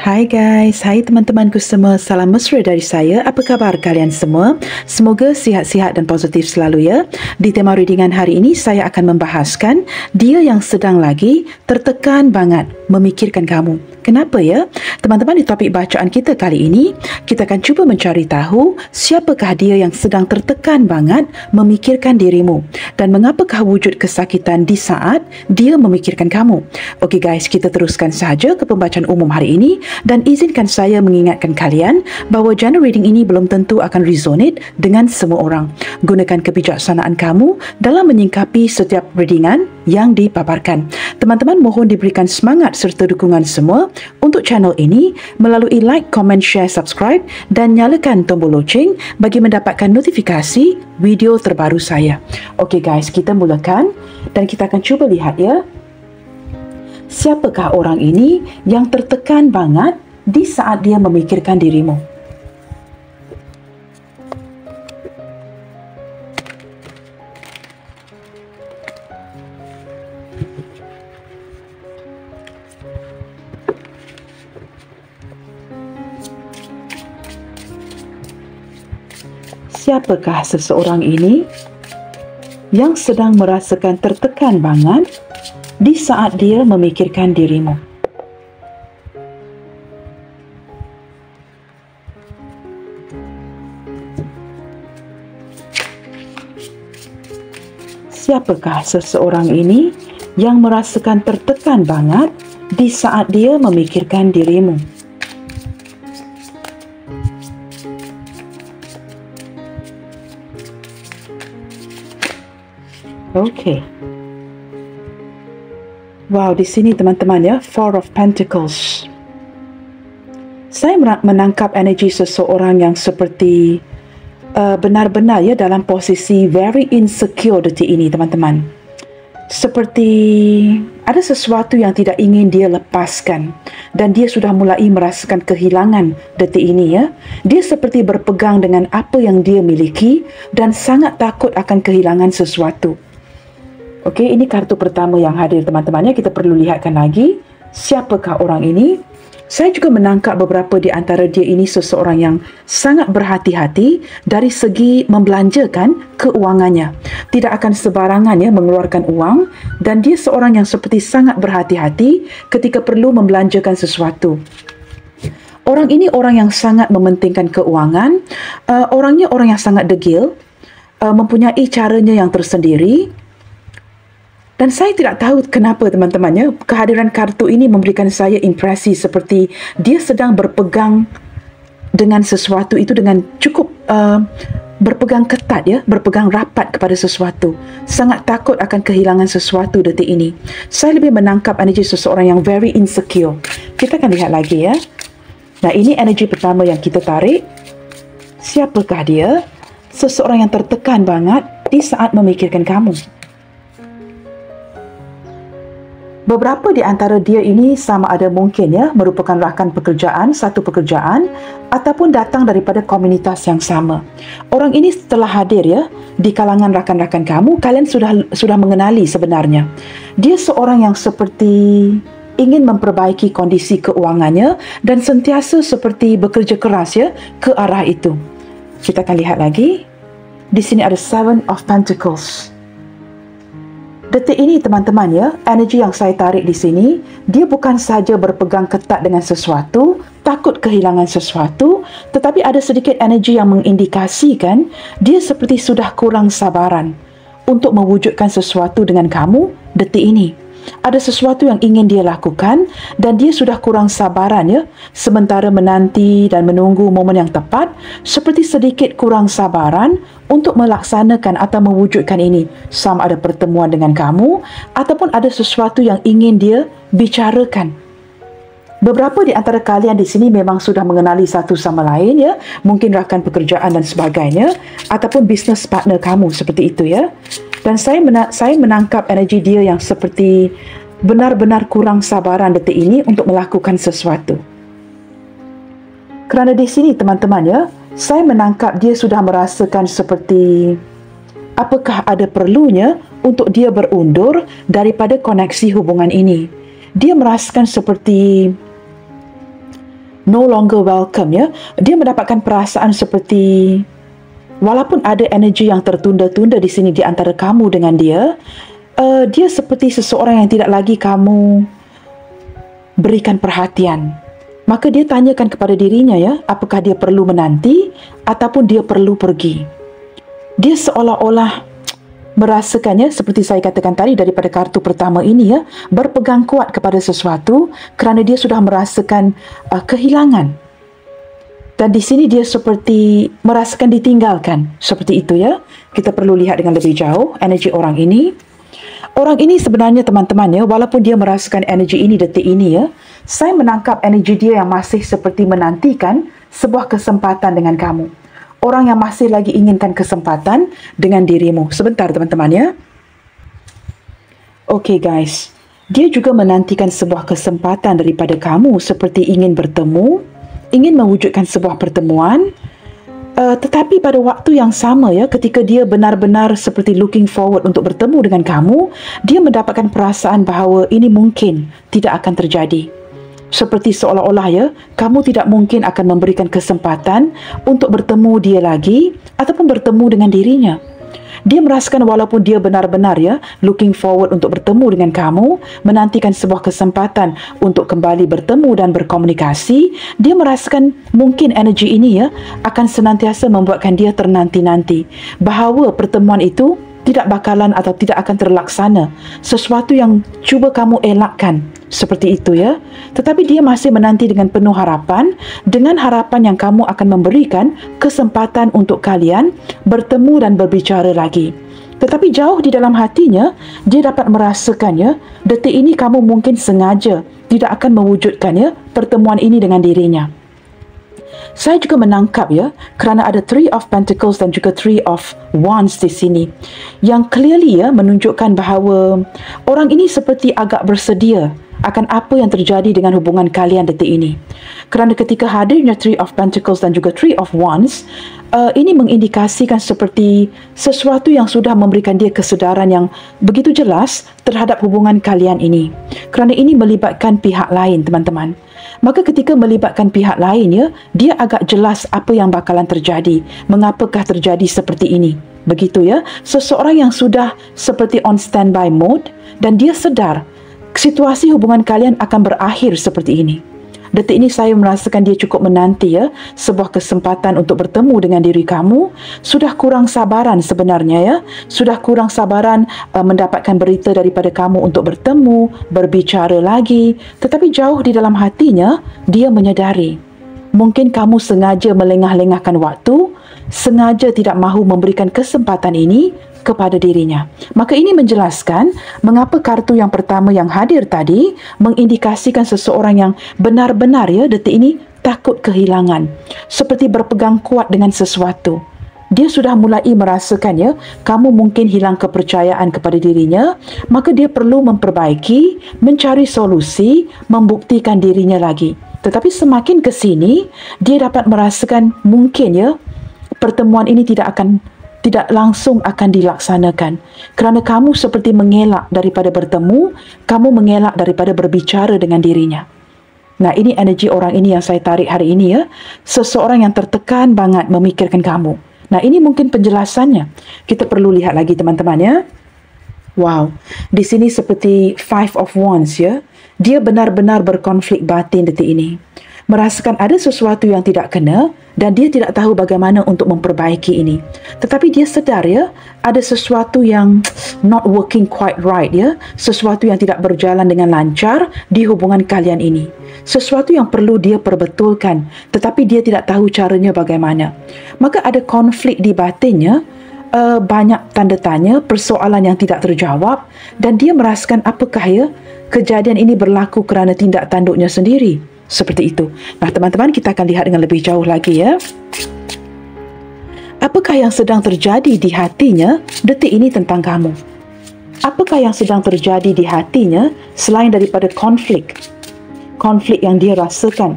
Hai guys, hai teman-temanku semua, salam mesra dari saya. Apa khabar kalian semua? Semoga sihat-sihat dan positif selalu ya. Di tema readingan hari ini, saya akan membahaskan dia yang sedang lagi tertekan banget memikirkan kamu. Kenapa ya? Teman-teman, di topik bacaan kita kali ini, kita akan cuba mencari tahu siapakah dia yang sedang tertekan banget memikirkan dirimu dan mengapakah wujud kesakitan di saat dia memikirkan kamu. Okey guys, kita teruskan sahaja ke pembacaan umum hari ini dan izinkan saya mengingatkan kalian bahawa genre reading ini belum tentu akan resonate dengan semua orang. Gunakan kebijaksanaan kamu dalam menyingkapi setiap readingan yang dipaparkan. Teman-teman mohon diberikan semangat serta dukungan semua untuk channel ini melalui like, comment, share, subscribe dan nyalakan tombol loceng bagi mendapatkan notifikasi video terbaru saya. Okey guys, kita mulakan dan kita akan cuba lihat ya. Siapakah orang ini yang tertekan banget di saat dia memikirkan dirimu? Siapakah seseorang ini yang sedang merasakan tertekan banget di saat dia memikirkan dirimu? Siapakah seseorang ini yang merasakan tertekan banget di saat dia memikirkan dirimu? Okey. Wow, di sini teman-teman ya, Four of Pentacles. Saya menangkap energi seseorang yang seperti benar-benar ya dalam posisi very insecure detik ini teman-teman. Seperti ada sesuatu yang tidak ingin dia lepaskan dan dia sudah mulai merasakan kehilangan detik ini ya. Dia seperti berpegang dengan apa yang dia miliki dan sangat takut akan kehilangan sesuatu. Okey, ini kartu pertama yang hadir teman-teman ya. Kita perlu lihatkan lagi siapakah orang ini. Saya juga menangkap beberapa di antara dia ini seseorang yang sangat berhati-hati dari segi membelanjakan keuangannya. Tidak akan sebarangan ya mengeluarkan uang dan dia seorang yang seperti sangat berhati-hati ketika perlu membelanjakan sesuatu. Orang ini orang yang sangat mementingkan keuangan, orangnya orang yang sangat degil, mempunyai caranya yang tersendiri. Dan saya tidak tahu kenapa teman-teman ya, kehadiran kartu ini memberikan saya impresi seperti dia sedang berpegang dengan sesuatu itu dengan cukup berpegang ketat ya, berpegang rapat kepada sesuatu. Sangat takut akan kehilangan sesuatu detik ini. Saya lebih menangkap energi seseorang yang very insecure. Kita akan lihat lagi ya. Nah, ini energi pertama yang kita tarik. Siapakah dia? Seseorang yang tertekan banget di saat memikirkan kamu. Beberapa di antara dia ini sama ada mungkin ya merupakan rakan pekerjaan, satu pekerjaan ataupun datang daripada komunitas yang sama. Orang ini setelah hadir ya di kalangan rakan-rakan kamu, kalian sudah mengenali sebenarnya. Dia seorang yang seperti ingin memperbaiki kondisi keuangannya dan sentiasa seperti bekerja keras ya ke arah itu. Kita akan lihat lagi. Di sini ada Seven of Pentacles. Detik ini teman-teman ya, energi yang saya tarik di sini, dia bukan saja berpegang ketat dengan sesuatu, takut kehilangan sesuatu, tetapi ada sedikit energi yang mengindikasikan dia seperti sudah kurang sabaran untuk mewujudkan sesuatu dengan kamu detik ini. Ada sesuatu yang ingin dia lakukan dan dia sudah kurang sabaran ya, sementara menanti dan menunggu momen yang tepat, seperti sedikit kurang sabaran untuk melaksanakan atau mewujudkan ini. Sama ada pertemuan dengan kamu ataupun ada sesuatu yang ingin dia bicarakan. Beberapa di antara kalian di sini memang sudah mengenali satu sama lain ya, mungkin rakan pekerjaan dan sebagainya ataupun business partner kamu seperti itu ya. Dan saya menangkap energi dia yang seperti benar-benar kurang sabaran detik ini untuk melakukan sesuatu. Kerana di sini teman-teman ya, saya menangkap dia sudah merasakan seperti apakah ada perlunya untuk dia berundur daripada koneksi hubungan ini. Dia merasakan seperti no longer welcome, ya. Dia mendapatkan perasaan seperti walaupun ada energi yang tertunda-tunda di sini di antara kamu dengan dia, dia seperti seseorang yang tidak lagi kamu berikan perhatian. Maka dia tanyakan kepada dirinya, ya, apakah dia perlu menanti ataupun dia perlu pergi. Dia seolah-olah merasakannya seperti saya katakan tadi daripada kartu pertama ini, ya, berpegang kuat kepada sesuatu kerana dia sudah merasakan kehilangan. Dan di sini dia seperti merasakan ditinggalkan. Seperti itu, ya. Kita perlu lihat dengan lebih jauh energi orang ini. Orang ini sebenarnya teman-teman, ya, walaupun dia merasakan energi ini detik ini, ya, saya menangkap energi dia yang masih seperti menantikan sebuah kesempatan dengan kamu. Orang yang masih lagi inginkan kesempatan dengan dirimu. Sebentar teman-teman, ya. Okay guys, dia juga menantikan sebuah kesempatan daripada kamu seperti ingin bertemu, ingin mewujudkan sebuah pertemuan. Tetapi pada waktu yang sama, ya, ketika dia benar-benar seperti looking forward untuk bertemu dengan kamu, dia mendapatkan perasaan bahawa ini mungkin tidak akan terjadi. Seperti seolah-olah, ya, kamu tidak mungkin akan memberikan kesempatan untuk bertemu dia lagi ataupun bertemu dengan dirinya. Dia merasakan walaupun dia benar-benar, ya, looking forward untuk bertemu dengan kamu, menantikan sebuah kesempatan untuk kembali bertemu dan berkomunikasi, dia merasakan mungkin energi ini, ya, akan senantiasa membuatkan dia ternanti-nanti bahawa pertemuan itu tidak bakalan atau tidak akan terlaksana. Sesuatu yang cuba kamu elakkan. Seperti itu, ya. Tetapi dia masih menanti dengan penuh harapan, dengan harapan yang kamu akan memberikan kesempatan untuk kalian bertemu dan berbicara lagi. Tetapi jauh di dalam hatinya, dia dapat merasakannya, detik ini kamu mungkin sengaja tidak akan mewujudkannya pertemuan ini dengan dirinya. Saya juga menangkap, ya, kerana ada Three of Pentacles dan juga Three of Wands di sini, yang clearly, ya, menunjukkan bahawa orang ini seperti agak bersedia akan apa yang terjadi dengan hubungan kalian detik ini. Kerana ketika hadirnya Three of Pentacles dan juga Three of Wands, ini mengindikasikan seperti sesuatu yang sudah memberikan dia kesedaran yang begitu jelas terhadap hubungan kalian ini. Kerana ini melibatkan pihak lain, teman-teman. Maka ketika melibatkan pihak lain, ya, dia agak jelas apa yang bakalan terjadi. Mengapakah terjadi seperti ini. Begitu, ya. Seseorang yang sudah seperti on standby mode dan dia sedar situasi hubungan kalian akan berakhir seperti ini. Detik ini saya merasakan dia cukup menanti, ya, sebuah kesempatan untuk bertemu dengan diri kamu. Sudah kurang sabaran sebenarnya, ya. Sudah kurang sabaran mendapatkan berita daripada kamu untuk bertemu, berbicara lagi. Tetapi jauh di dalam hatinya, dia menyedari. Mungkin kamu sengaja melengah-lengahkan waktu, sengaja tidak mahu memberikan kesempatan ini kepada dirinya. Maka ini menjelaskan mengapa kartu yang pertama yang hadir tadi mengindikasikan seseorang yang benar-benar, ya, detik ini takut kehilangan, seperti berpegang kuat dengan sesuatu. Dia sudah mulai merasakan, ya, kamu mungkin hilang kepercayaan kepada dirinya, maka dia perlu memperbaiki, mencari solusi, membuktikan dirinya lagi. Tetapi semakin ke sini, dia dapat merasakan mungkin, ya, pertemuan ini tidak langsung akan dilaksanakan. Kerana kamu seperti mengelak daripada bertemu, kamu mengelak daripada berbicara dengan dirinya. Nah, ini energi orang ini yang saya tarik hari ini, ya. Seseorang yang tertekan banget memikirkan kamu. Nah, ini mungkin penjelasannya. Kita perlu lihat lagi, teman-teman, ya. Wow, di sini seperti Five of Wands, ya. Dia benar-benar berkonflik batin detik ini. Merasakan ada sesuatu yang tidak kena dan dia tidak tahu bagaimana untuk memperbaiki ini. Tetapi dia sedar, ya, ada sesuatu yang not working quite right, ya. Sesuatu yang tidak berjalan dengan lancar di hubungan kalian ini. Sesuatu yang perlu dia perbetulkan, tetapi dia tidak tahu caranya bagaimana. Maka ada konflik di batinnya, banyak tanda tanya, persoalan yang tidak terjawab, dan dia merasakan apakah, ya, kejadian ini berlaku kerana tindak tanduknya sendiri. Seperti itu. Nah, teman-teman, kita akan lihat dengan lebih jauh lagi, ya. Apakah yang sedang terjadi di hatinya detik ini tentang kamu? Apakah yang sedang terjadi di hatinya selain daripada konflik yang dia rasakan?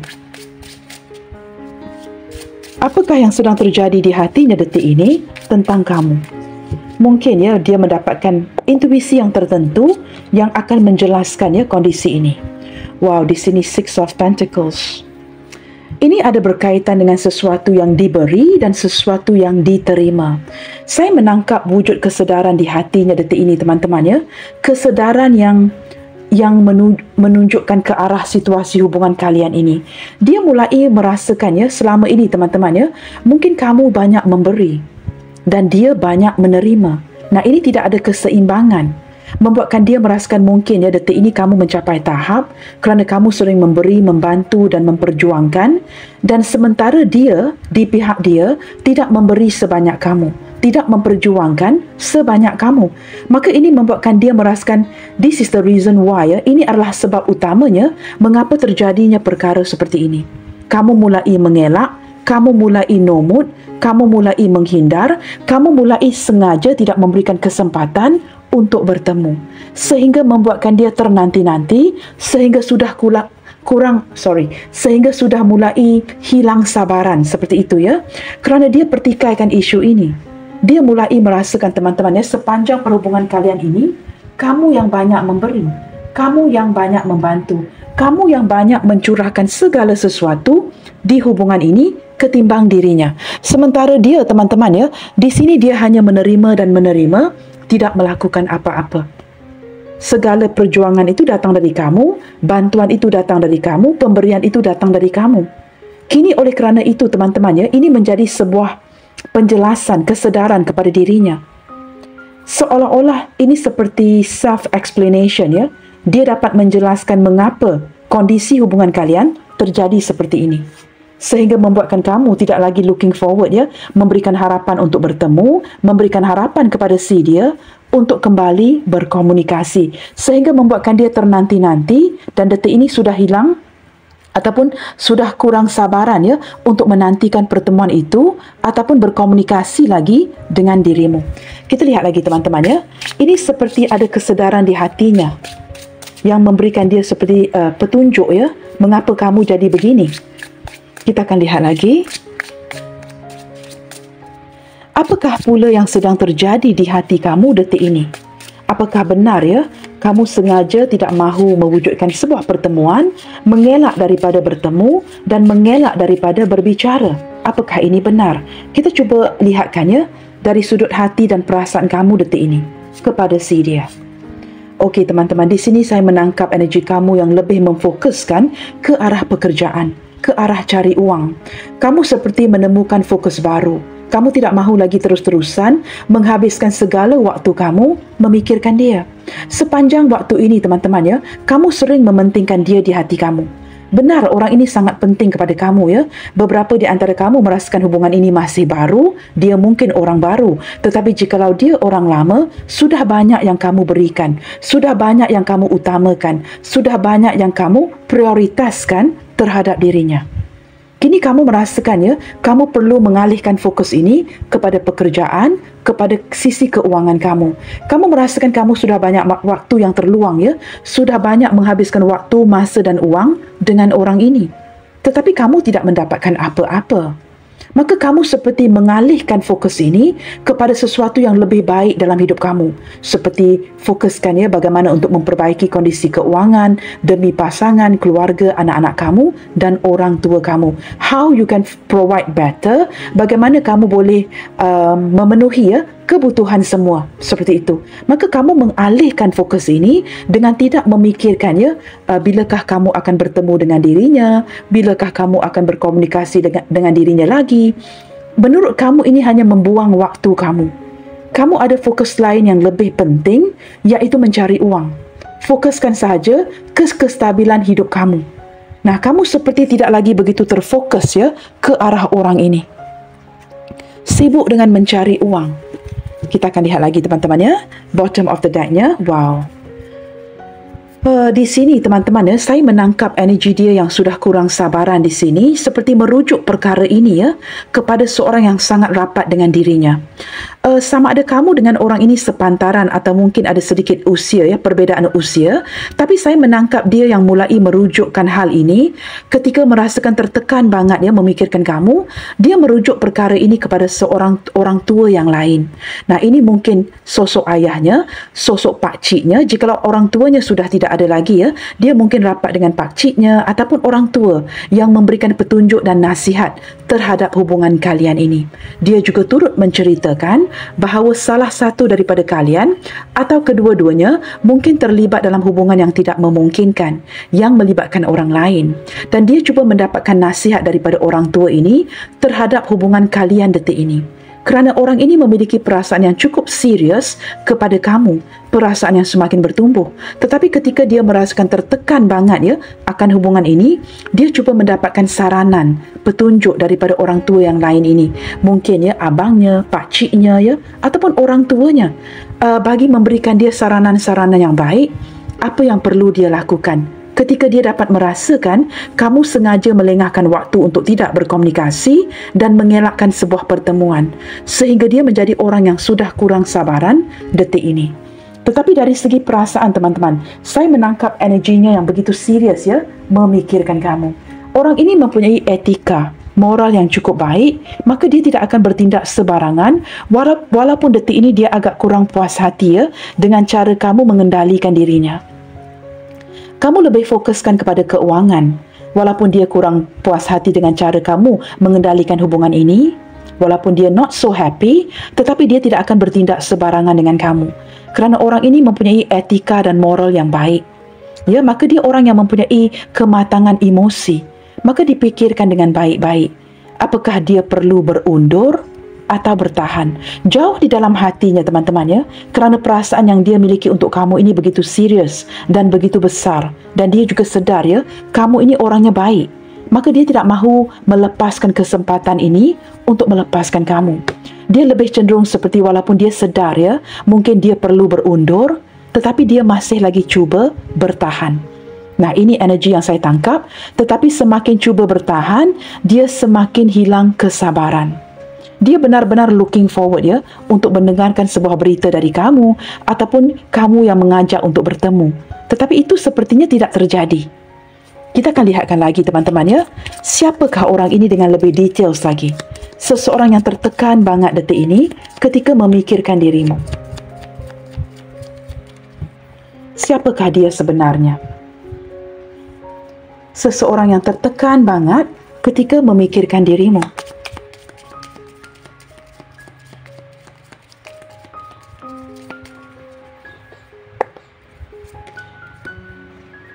Apakah yang sedang terjadi di hatinya detik ini tentang kamu? Mungkin, ya, dia mendapatkan intuisi yang tertentu yang akan menjelaskan, ya, kondisi ini. Wow, di sini Six of Pentacles. Ini ada berkaitan dengan sesuatu yang diberi dan sesuatu yang diterima. Saya menangkap wujud kesedaran di hatinya detik ini, teman-teman, ya. Kesedaran yang menunjukkan ke arah situasi hubungan kalian ini. Dia mulai merasakannya selama ini, teman-teman, ya. Mungkin kamu banyak memberi dan dia banyak menerima. Nah, ini tidak ada keseimbangan. Membuatkan dia merasakan mungkin ya detik ini kamu mencapai tahap kerana kamu sering memberi, membantu dan memperjuangkan, dan sementara dia, di pihak dia, tidak memberi sebanyak kamu, tidak memperjuangkan sebanyak kamu. Maka ini membuatkan dia merasakan this is the reason why ya, ini adalah sebab utamanya mengapa terjadinya perkara seperti ini. Kamu mulai mengelak, kamu mulai nomot, kamu mulai menghindar, kamu mulai sengaja tidak memberikan kesempatan untuk bertemu, sehingga membuatkan dia ternanti-nanti, sehingga sudah sehingga sudah mulai hilang sabaran seperti itu ya, kerana dia pertikaikan isu ini. Dia mulai merasakan, teman-teman ya, sepanjang perhubungan kalian ini, kamu yang banyak memberi, kamu yang banyak membantu, kamu yang banyak mencurahkan segala sesuatu di hubungan ini ketimbang dirinya. Sementara dia, teman-teman ya, di sini dia hanya menerima dan menerima, tidak melakukan apa-apa. Segala perjuangan itu datang dari kamu, bantuan itu datang dari kamu, pemberian itu datang dari kamu. Kini oleh kerana itu, teman-teman ya, ini menjadi sebuah penjelasan, kesedaran kepada dirinya. Seolah-olah ini seperti self-explanation ya. Dia dapat menjelaskan mengapa kondisi hubungan kalian terjadi seperti ini. Sehingga membuatkan kamu tidak lagi looking forward ya, memberikan harapan untuk bertemu, memberikan harapan kepada si dia untuk kembali berkomunikasi, sehingga membuatkan dia ternanti-nanti dan detik ini sudah hilang ataupun sudah kurang sabaran ya untuk menantikan pertemuan itu ataupun berkomunikasi lagi dengan dirimu. Kita lihat lagi, teman-teman ya. Ini seperti ada kesedaran di hatinya yang memberikan dia seperti petunjuk ya, mengapa kamu jadi begini. Kita akan lihat lagi. Apakah pula yang sedang terjadi di hati kamu detik ini? Apakah benar ya, kamu sengaja tidak mahu mewujudkan sebuah pertemuan, mengelak daripada bertemu dan mengelak daripada berbicara? Apakah ini benar? Kita cuba lihatkan ya, dari sudut hati dan perasaan kamu detik ini kepada si dia. Okey, teman-teman, di sini saya menangkap energi kamu yang lebih memfokuskan ke arah pekerjaan, ke arah cari uang. Kamu seperti menemukan fokus baru. Kamu tidak mahu lagi terus-terusan menghabiskan segala waktu kamu memikirkan dia. Sepanjang waktu ini, teman-teman ya, kamu sering mementingkan dia di hati kamu. Benar, orang ini sangat penting kepada kamu ya. Beberapa di antara kamu merasakan hubungan ini masih baru, dia mungkin orang baru. Tetapi jikalau dia orang lama, sudah banyak yang kamu berikan, sudah banyak yang kamu utamakan, sudah banyak yang kamu prioritaskan terhadap dirinya. Kini kamu merasakan ya, kamu perlu mengalihkan fokus ini kepada pekerjaan, kepada sisi keuangan kamu. Kamu merasakan kamu sudah banyak waktu yang terluang ya, sudah banyak menghabiskan waktu, masa dan uang dengan orang ini. Tetapi kamu tidak mendapatkan apa-apa. Maka kamu seperti mengalihkan fokus ini kepada sesuatu yang lebih baik dalam hidup kamu. Seperti fokuskan ya bagaimana untuk memperbaiki kondisi keuangan demi pasangan, keluarga, anak-anak kamu dan orang tua kamu. How you can provide better, bagaimana kamu boleh memenuhi ya kebutuhan semua, seperti itu. Maka kamu mengalihkan fokus ini dengan tidak memikirkan ya, bilakah kamu akan bertemu dengan dirinya, bilakah kamu akan berkomunikasi dengan dirinya lagi. Menurut kamu ini hanya membuang waktu kamu. Kamu ada fokus lain yang lebih penting, iaitu mencari uang. Fokuskan sahaja ke kestabilan hidup kamu. Nah, kamu seperti tidak lagi begitu terfokus ya ke arah orang ini. Sibuk dengan mencari uang. Kita akan lihat lagi, teman-teman ya. Bottom of the deck-nya. Wow. Di sini, teman-teman ya, saya menangkap energi dia yang sudah kurang sabaran di sini, seperti merujuk perkara ini ya kepada seorang yang sangat rapat dengan dirinya. sama ada kamu dengan orang ini sepantaran atau mungkin ada sedikit usia, ya, perbezaan usia, tapi saya menangkap dia yang mulai merujukkan hal ini ketika merasakan tertekan banget, ya, memikirkan kamu. Dia merujuk perkara ini kepada seorang orang tua yang lain. Nah, ini mungkin sosok ayahnya, sosok pakciknya. Jikalau orang tuanya sudah tidak ada lagi, ya, dia mungkin rapat dengan pakciknya ataupun orang tua yang memberikan petunjuk dan nasihat terhadap hubungan kalian ini. Dia juga turut menceritakan bahawa salah satu daripada kalian atau kedua-duanya mungkin terlibat dalam hubungan yang tidak memungkinkan, yang melibatkan orang lain. Dan dia cuba mendapatkan nasihat daripada orang tua ini terhadap hubungan kalian detik ini. Kerana orang ini memiliki perasaan yang cukup serius kepada kamu, perasaan yang semakin bertumbuh. Tetapi ketika dia merasakan tertekan banget, ya, akan hubungan ini, dia cuba mendapatkan saranan, petunjuk daripada orang tua yang lain ini. Mungkin, ya, abangnya, pakciknya, ya, ataupun orang tuanya, bagi memberikan dia saranan-saranan yang baik, apa yang perlu dia lakukan. Ketika dia dapat merasakan kamu sengaja melengahkan waktu untuk tidak berkomunikasi dan mengelakkan sebuah pertemuan, sehingga dia menjadi orang yang sudah kurang sabaran detik ini. Tetapi dari segi perasaan, teman-teman, saya menangkap energinya yang begitu serius, ya, memikirkan kamu. Orang ini mempunyai etika, moral yang cukup baik, maka dia tidak akan bertindak sebarangan, walaupun detik ini dia agak kurang puas hati, ya, dengan cara kamu mengendalikan dirinya. Kamu lebih fokuskan kepada keuangan, walaupun dia kurang puas hati dengan cara kamu mengendalikan hubungan ini. Walaupun dia not so happy, tetapi dia tidak akan bertindak sebarangan dengan kamu. Kerana orang ini mempunyai etika dan moral yang baik. Ya, maka dia orang yang mempunyai kematangan emosi. Maka dipikirkan dengan baik-baik. Apakah dia perlu berundur atau bertahan? Jauh di dalam hatinya, teman-teman, ya, kerana perasaan yang dia miliki untuk kamu ini begitu serius dan begitu besar, dan dia juga sedar, ya, kamu ini orangnya baik, maka dia tidak mahu melepaskan kesempatan ini untuk melepaskan kamu. Dia lebih cenderung seperti walaupun dia sedar, ya, mungkin dia perlu berundur, tetapi dia masih lagi cuba bertahan. Nah, ini energi yang saya tangkap. Tetapi semakin cuba bertahan, dia semakin hilang kesabaran. Dia benar-benar looking forward, ya, untuk mendengarkan sebuah berita dari kamu ataupun kamu yang mengajak untuk bertemu. Tetapi itu sepertinya tidak terjadi. Kita akan lihatkan lagi, teman-teman, ya. Siapakah orang ini dengan lebih details lagi? Seseorang yang tertekan banget detik ini ketika memikirkan dirimu. Siapakah dia sebenarnya? Seseorang yang tertekan banget ketika memikirkan dirimu.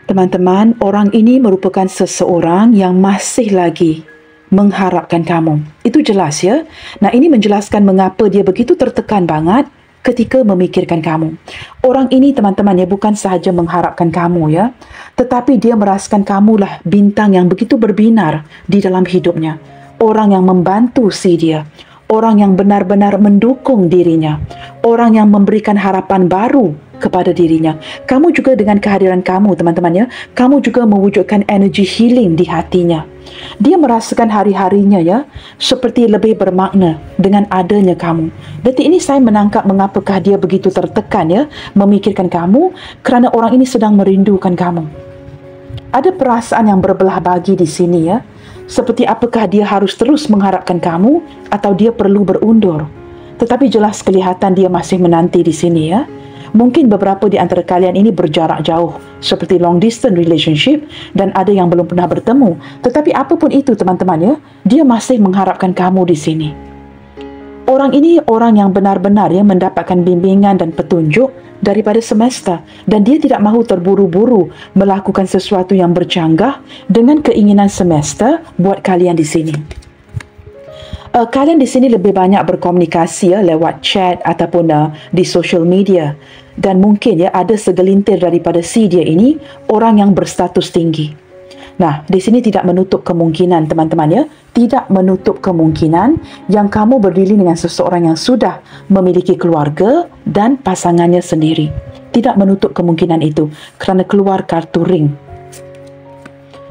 Teman-teman, orang ini merupakan seseorang yang masih lagi mengharapkan kamu. Itu jelas, ya. Nah, ini menjelaskan mengapa dia begitu tertekan banget ketika memikirkan kamu. Orang ini, teman-teman, ya, bukan sahaja mengharapkan kamu, ya, tetapi dia merasakan kamulah bintang yang begitu berbinar di dalam hidupnya. Orang yang membantu si dia. Orang yang benar-benar mendukung dirinya. Orang yang memberikan harapan baru kepada dirinya. Kamu juga dengan kehadiran kamu, teman-teman, ya, kamu juga mewujudkan energi healing di hatinya. Dia merasakan hari-harinya, ya, seperti lebih bermakna dengan adanya kamu. Detik ini saya menangkap mengapakah dia begitu tertekan, ya, memikirkan kamu, kerana orang ini sedang merindukan kamu. Ada perasaan yang berbelah bagi di sini, ya. Seperti apakah dia harus terus mengharapkan kamu atau dia perlu berundur. Tetapi jelas kelihatan dia masih menanti di sini, ya. Mungkin beberapa di antara kalian ini berjarak jauh, seperti long distance relationship, dan ada yang belum pernah bertemu. Tetapi apapun itu, teman-teman, ya, dia masih mengharapkan kamu di sini. Orang ini orang yang benar-benar, ya, mendapatkan bimbingan dan petunjuk daripada semesta, dan dia tidak mahu terburu-buru melakukan sesuatu yang bercanggah dengan keinginan semesta buat kalian di sini. Kalian di sini lebih banyak berkomunikasi, ya, lewat chat ataupun di social media, dan mungkin, ya, ada segelintir daripada si dia ini orang yang berstatus tinggi. Nah, di sini tidak menutup kemungkinan, teman-teman, ya, tidak menutup kemungkinan yang kamu berdilin dengan seseorang yang sudah memiliki keluarga dan pasangannya sendiri. Tidak menutup kemungkinan itu kerana keluar kartu ring.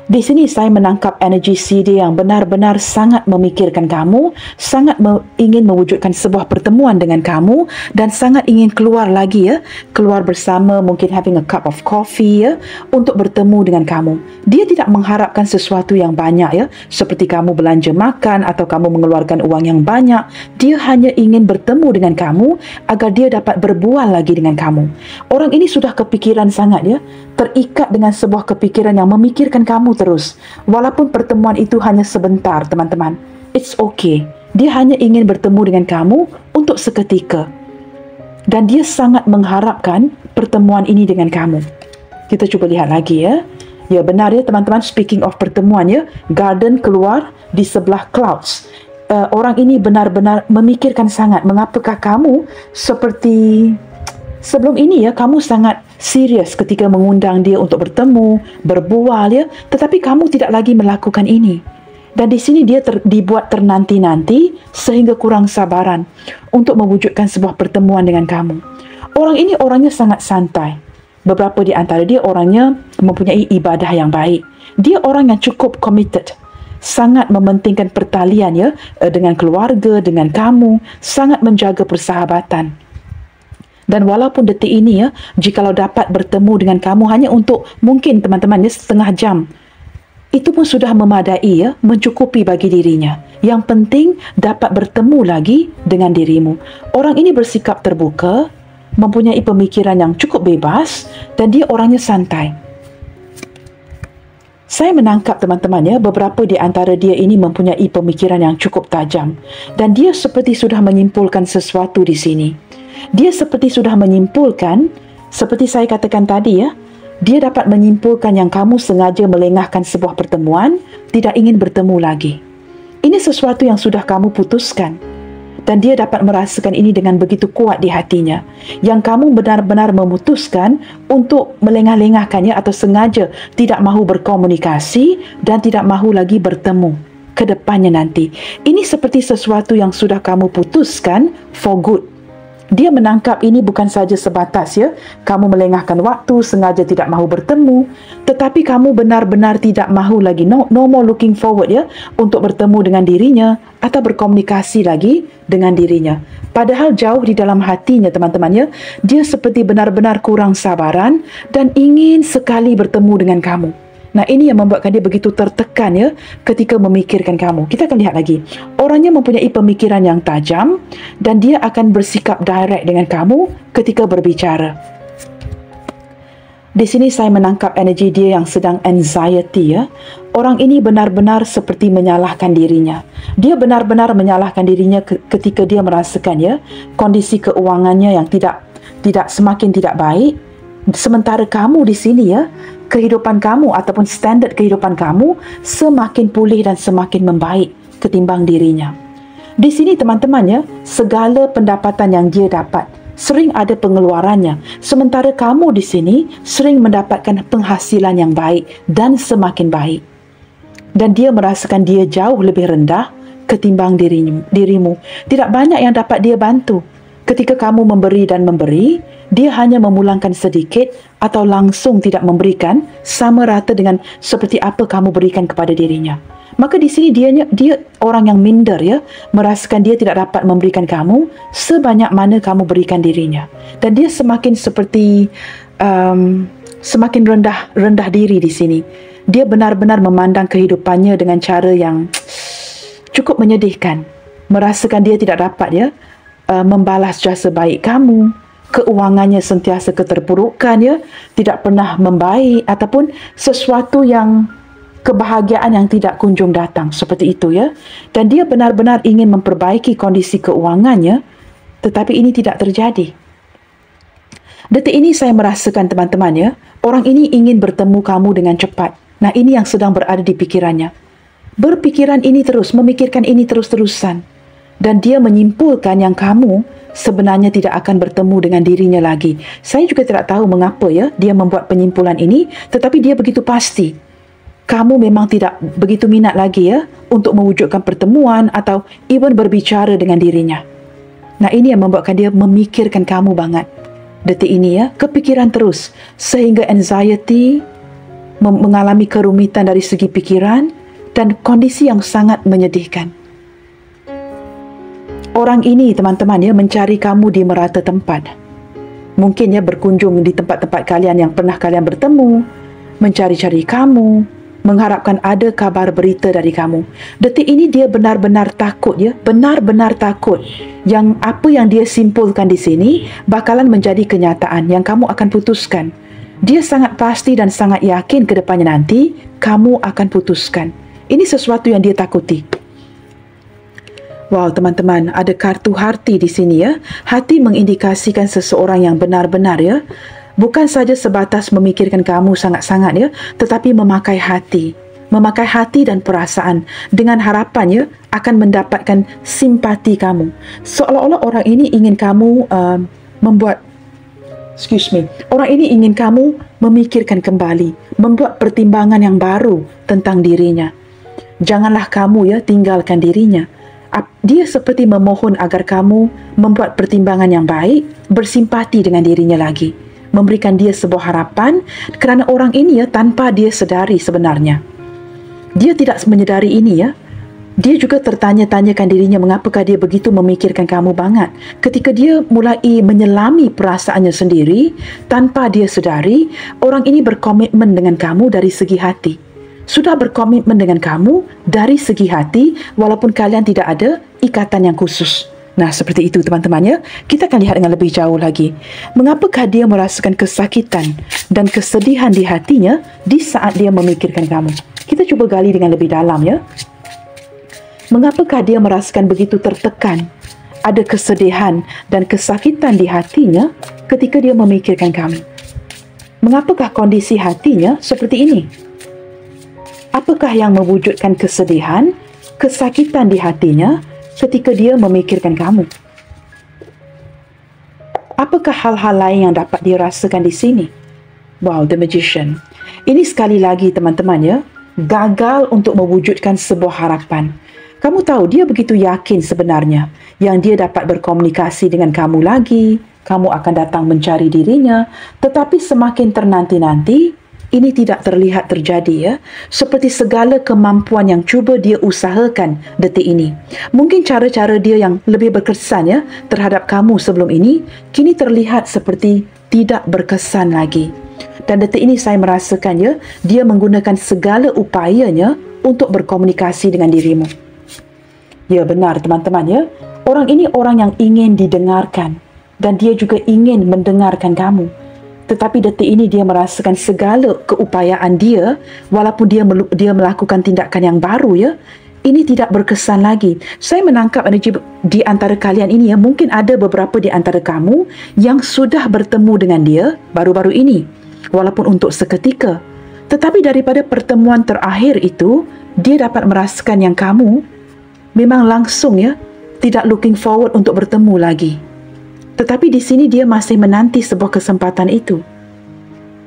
Di sini saya menangkap energi si dia yang benar-benar sangat memikirkan kamu, sangat ingin mewujudkan sebuah pertemuan dengan kamu dan sangat ingin keluar lagi ya, keluar bersama, mungkin having a cup of coffee ya, untuk bertemu dengan kamu. Dia tidak mengharapkan sesuatu yang banyak ya, seperti kamu belanja makan atau kamu mengeluarkan uang yang banyak. Dia hanya ingin bertemu dengan kamu agar dia dapat berbual lagi dengan kamu. Orang ini sudah kepikiran sangat ya, terikat dengan sebuah kepikiran yang memikirkan kamu terus. Walaupun pertemuan itu hanya sebentar, teman-teman. It's okay. Dia hanya ingin bertemu dengan kamu untuk seketika. Dan dia sangat mengharapkan pertemuan ini dengan kamu. Kita cuba lihat lagi ya. Ya benar ya teman-teman, speaking of pertemuan ya, garden keluar di sebelah clouds. Orang ini benar-benar memikirkan sangat mengapakah kamu seperti sebelum ini ya, kamu sangat serius ketika mengundang dia untuk bertemu, berbual ya, tetapi kamu tidak lagi melakukan ini. Dan di sini dia dibuat ternanti-nanti sehingga kurang sabaran untuk mewujudkan sebuah pertemuan dengan kamu. Orang ini orangnya sangat santai. Beberapa di antara dia orangnya mempunyai ibadah yang baik. Dia orang yang cukup committed. Sangat mementingkan pertalian ya, dengan keluarga, dengan kamu, sangat menjaga persahabatan. Dan walaupun detik ini ya, jikalau dapat bertemu dengan kamu hanya untuk mungkin teman-teman ya setengah jam, itu pun sudah memadai ya, mencukupi bagi dirinya. Yang penting dapat bertemu lagi dengan dirimu. Orang ini bersikap terbuka, mempunyai pemikiran yang cukup bebas dan dia orangnya santai. Saya menangkap teman-teman ya, beberapa di antara dia ini mempunyai pemikiran yang cukup tajam dan dia seperti sudah menyimpulkan sesuatu di sini. Dia seperti sudah menyimpulkan, seperti saya katakan tadi ya, dia dapat menyimpulkan yang kamu sengaja melengahkan sebuah pertemuan, tidak ingin bertemu lagi. Ini sesuatu yang sudah kamu putuskan. Dan dia dapat merasakan ini dengan begitu kuat di hatinya. Yang kamu benar-benar memutuskan untuk melengah-lengahkannya atau sengaja tidak mahu berkomunikasi dan tidak mahu lagi bertemu ke depannya nanti. Ini seperti sesuatu yang sudah kamu putuskan for good. Dia menangkap ini bukan saja sebatas ya, kamu melengahkan waktu, sengaja tidak mahu bertemu, tetapi kamu benar-benar tidak mahu lagi, no more looking forward ya, untuk bertemu dengan dirinya atau berkomunikasi lagi dengan dirinya. Padahal jauh di dalam hatinya teman-teman ya, dia seperti benar-benar kurang sabaran dan ingin sekali bertemu dengan kamu. Nah ini yang membuatkan dia begitu tertekan ya ketika memikirkan kamu. Kita akan lihat lagi. Orangnya mempunyai pemikiran yang tajam dan dia akan bersikap direct dengan kamu ketika berbicara. Di sini saya menangkap energi dia yang sedang anxiety ya. Orang ini benar-benar seperti menyalahkan dirinya. Dia benar-benar menyalahkan dirinya ketika dia merasakan ya kondisi keuangannya yang tidak semakin tidak baik. Sementara kamu di sini ya, kehidupan kamu ataupun standard kehidupan kamu semakin pulih dan semakin membaik ketimbang dirinya. Di sini teman-teman ya, segala pendapatan yang dia dapat sering ada pengeluarannya, sementara kamu di sini sering mendapatkan penghasilan yang baik dan semakin baik. Dan dia merasakan dia jauh lebih rendah ketimbang dirimu. Tidak banyak yang dapat dia bantu. Ketika kamu memberi dan memberi, dia hanya memulangkan sedikit atau langsung tidak memberikan sama rata dengan seperti apa kamu berikan kepada dirinya. Maka di sini dia orang yang minder ya, merasakan dia tidak dapat memberikan kamu sebanyak mana kamu berikan dirinya. Dan dia semakin seperti semakin rendah diri di sini. Dia benar-benar memandang kehidupannya dengan cara yang cukup menyedihkan. Merasakan dia tidak dapat ya membalas jasa baik kamu. Keuangannya sentiasa keterpurukan ya, tidak pernah membaik ataupun sesuatu yang kebahagiaan yang tidak kunjung datang seperti itu ya. Dan dia benar-benar ingin memperbaiki kondisi keuangannya, tetapi ini tidak terjadi. Detik ini saya merasakan teman-teman ya, orang ini ingin bertemu kamu dengan cepat. Nah ini yang sedang berada di pikirannya. Berpikiran ini terus, memikirkan ini terus-terusan. Dan dia menyimpulkan yang kamu sebenarnya tidak akan bertemu dengan dirinya lagi. Saya juga tidak tahu mengapa ya dia membuat penyimpulan ini, tetapi dia begitu pasti. Kamu memang tidak begitu minat lagi ya untuk mewujudkan pertemuan atau even berbicara dengan dirinya. Nah ini yang membuatkan dia memikirkan kamu banget. Detik ini ya, kepikiran terus sehingga anxiety mengalami kerumitan dari segi pikiran dan kondisi yang sangat menyedihkan. Orang ini, teman-teman, ya, mencari kamu di merata tempat. Mungkin ya berkunjung di tempat-tempat kalian yang pernah kalian bertemu, mencari-cari kamu, mengharapkan ada kabar berita dari kamu. Detik ini dia benar-benar takut, ya, benar-benar takut yang apa yang dia simpulkan di sini bakalan menjadi kenyataan yang kamu akan putuskan. Dia sangat pasti dan sangat yakin ke depannya nanti kamu akan putuskan. Ini sesuatu yang dia takuti. Wow, teman-teman, ada kartu hati di sini, ya. Hati mengindikasikan seseorang yang benar-benar, ya. Bukan saja sebatas memikirkan kamu sangat-sangat, ya, tetapi memakai hati. Memakai hati dan perasaan dengan harapannya akan mendapatkan simpati kamu. Seolah-olah orang ini ingin kamu orang ini ingin kamu memikirkan kembali, membuat pertimbangan yang baru tentang dirinya. Janganlah kamu, ya, tinggalkan dirinya. Dia seperti memohon agar kamu membuat pertimbangan yang baik, bersimpati dengan dirinya lagi, memberikan dia sebuah harapan, kerana orang ini, ya, tanpa dia sedari sebenarnya. Dia tidak menyedari ini, ya. Dia juga tertanya-tanyakan dirinya mengapakah dia begitu memikirkan kamu banget. Ketika dia mulai menyelami perasaannya sendiri, tanpa dia sedari, orang ini berkomitmen dengan kamu dari segi hati. Sudah berkomitmen dengan kamu dari segi hati walaupun kalian tidak ada ikatan yang khusus. Nah, seperti itu, teman-teman, ya. Kita akan lihat dengan lebih jauh lagi. Mengapakah dia merasakan kesakitan dan kesedihan di hatinya di saat dia memikirkan kamu? Kita cuba gali dengan lebih dalam, ya. Mengapakah dia merasakan begitu tertekan, ada kesedihan dan kesakitan di hatinya ketika dia memikirkan kamu? Mengapakah kondisi hatinya seperti ini? Apakah yang mewujudkan kesedihan, kesakitan di hatinya ketika dia memikirkan kamu? Apakah hal-hal lain yang dapat dirasakan di sini? Wow, The Magician. Ini sekali lagi, teman-teman, ya, gagal untuk mewujudkan sebuah harapan. Kamu tahu, dia begitu yakin sebenarnya yang dia dapat berkomunikasi dengan kamu lagi, kamu akan datang mencari dirinya, tetapi semakin ternanti-nanti, ini tidak terlihat terjadi, ya. Seperti segala kemampuan yang cuba dia usahakan detik ini. Mungkin cara-cara dia yang lebih berkesan, ya, terhadap kamu sebelum ini, kini terlihat seperti tidak berkesan lagi. Dan detik ini saya merasakan, ya, dia menggunakan segala upayanya untuk berkomunikasi dengan dirimu. Ya, benar, teman-teman, ya. Orang ini orang yang ingin didengarkan dan dia juga ingin mendengarkan kamu. Tetapi detik ini dia merasakan segala keupayaan dia, walaupun dia melakukan tindakan yang baru, ya, ini tidak berkesan lagi. Saya menangkap energi di antara kalian ini, ya. Mungkin ada beberapa di antara kamu yang sudah bertemu dengan dia baru-baru ini, walaupun untuk seketika. Tetapi daripada pertemuan terakhir itu, dia dapat merasakan yang kamu memang langsung, ya, tidak looking forward untuk bertemu lagi. Tetapi di sini dia masih menanti sebuah kesempatan itu.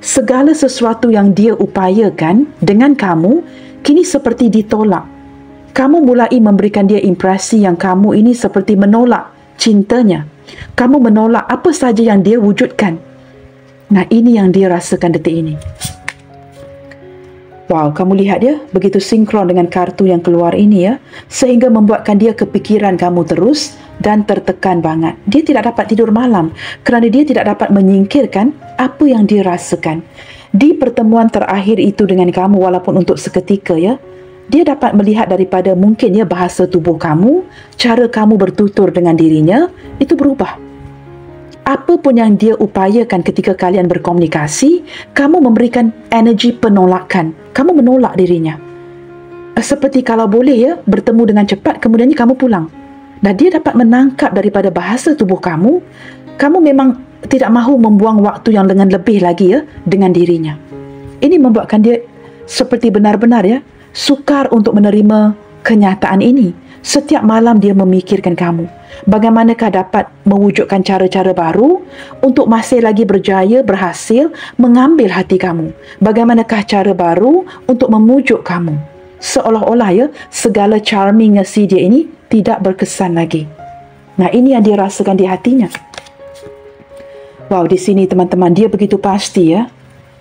Segala sesuatu yang dia upayakan dengan kamu kini seperti ditolak. Kamu mulai memberikan dia impresi yang kamu ini seperti menolak cintanya. Kamu menolak apa saja yang dia wujudkan. Nah, ini yang dia rasakan detik ini. Wow, kamu lihat, ya, begitu sinkron dengan kartu yang keluar ini, ya, sehingga membuatkan dia kepikiran kamu terus dan tertekan banget. Dia tidak dapat tidur malam kerana dia tidak dapat menyingkirkan apa yang dia rasakan. Di pertemuan terakhir itu dengan kamu, walaupun untuk seketika, ya, dia dapat melihat daripada mungkin, ya, bahasa tubuh kamu, cara kamu bertutur dengan dirinya, itu berubah. Apa pun yang dia upayakan ketika kalian berkomunikasi, kamu memberikan energi penolakan. Kamu menolak dirinya. Seperti kalau boleh, ya, bertemu dengan cepat, kemudiannya kamu pulang. Dan dia dapat menangkap daripada bahasa tubuh kamu, kamu memang tidak mahu membuang waktu yang dengan lebih lagi, ya, dengan dirinya. Ini membuatkan dia seperti benar-benar, ya, sukar untuk menerima kenyataan ini. Setiap malam dia memikirkan kamu. Bagaimanakah dapat mewujudkan cara-cara baru untuk masih lagi berhasil mengambil hati kamu? Bagaimanakah cara baru untuk memujuk kamu? Seolah-olah, ya, segala charmingnya si dia ini tidak berkesan lagi. Nah, ini yang dia rasakan di hatinya. Wow, di sini, teman-teman, dia begitu pasti, ya,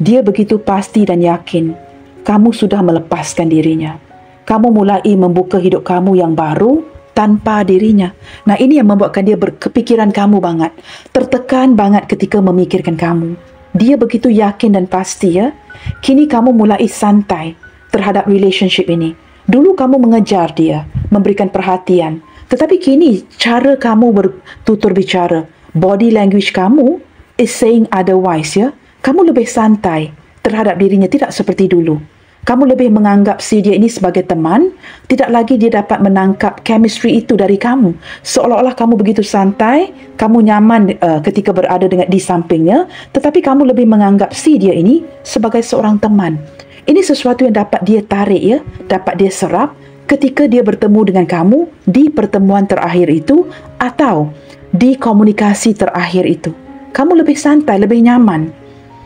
Dia begitu pasti dan yakin kamu sudah melepaskan dirinya. Kamu mulai membuka hidup kamu yang baru tanpa dirinya. Nah, ini yang membuatkan dia berkepikiran kamu banget. Tertekan banget ketika memikirkan kamu. Dia begitu yakin dan pasti ya. Kini kamu mulai santai terhadap relationship ini. Dulu kamu mengejar dia, memberikan perhatian. Tetapi kini cara kamu bertutur bicara, body language kamu is saying otherwise ya. Kamu lebih santai terhadap dirinya, tidak seperti dulu. Kamu lebih menganggap si dia ini sebagai teman, tidak lagi dia dapat menangkap chemistry itu dari kamu. Seolah-olah kamu begitu santai, kamu nyaman ketika berada di sampingnya, tetapi kamu lebih menganggap si dia ini sebagai seorang teman. Ini sesuatu yang dapat dia tarik ya, dapat dia serap ketika dia bertemu dengan kamu di pertemuan terakhir itu atau di komunikasi terakhir itu. Kamu lebih santai, lebih nyaman.